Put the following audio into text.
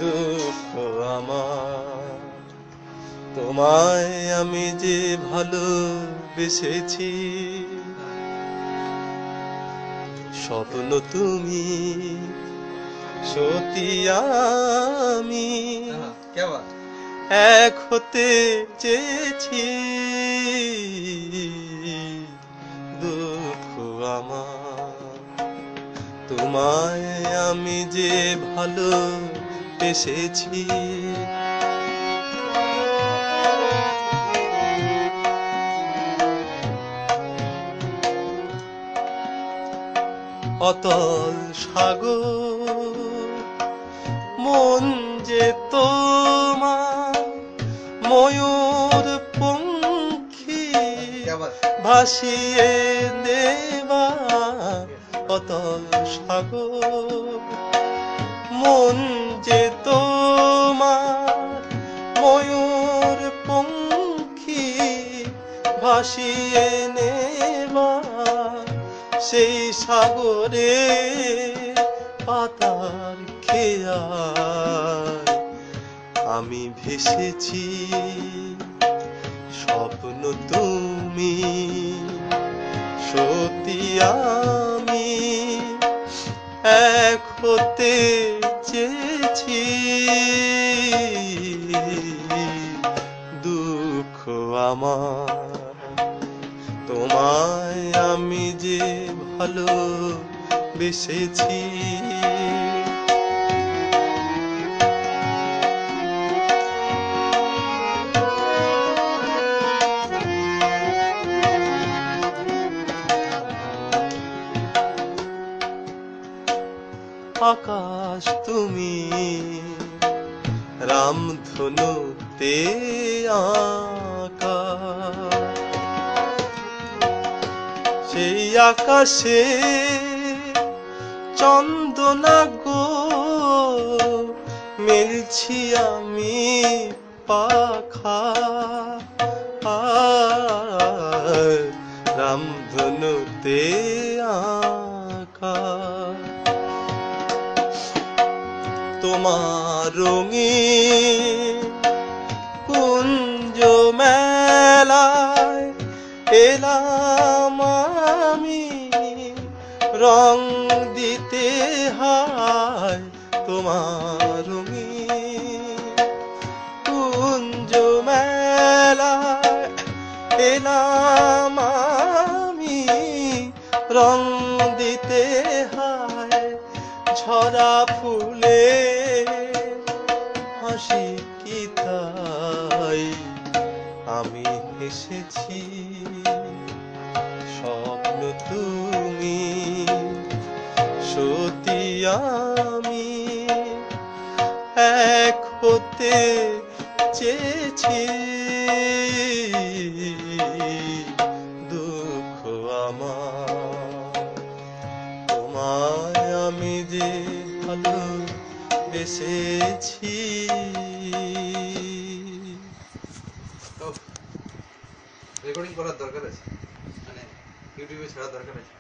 দুঃখ আমার তোমায় আমি যে ভালোবেসেছি, স্বপ্ন তুমি সত্যি আমি এক হতে চেয়েছি। দুঃখ আমার তোমায় আমি যে ভালোবেসেছি। অতল সাগর মন যে তোমার ময়ূর পঙ্খী ভাসিয়ে দেবা। অতল সাগর মন যে তোমার ময়ূর পঙ্খী ভাসিয়ে নেবা। সেই সাগরে পাতার খেয়ায় আমি ভেসেছি। স্বপ্ন তুমি সত্যি আমি এক হতে চেয়েছি। দুঃখ আমার তোমায় আমি যে ভালোবেসেছি। আকাশ তুমি রামধনুতে আঁকা, সেই আকাশে চন্দনা গো মেলছি আমি পাখা। রামধনুতে আঁকা তোমার রঙিন কুঞ্জ মেলায় এলাম আমি রং দিতে। হায় তোমার রঙিন কুঞ্জ মেলায় এলাম আমি রং দিতে। হায় ঝরা ফুলে হাসি কি তাই আমি হেসেছি। স্বপ্ন তুমি সত্যি আমি এক হতে চেয়েছি। দুঃখ আমার তোমায় আমি যে ভালোবেসেছি। রেকর্ডিং করার দরকার আছে, মানে ইউটিউবে ছাড়ার দরকার আছে।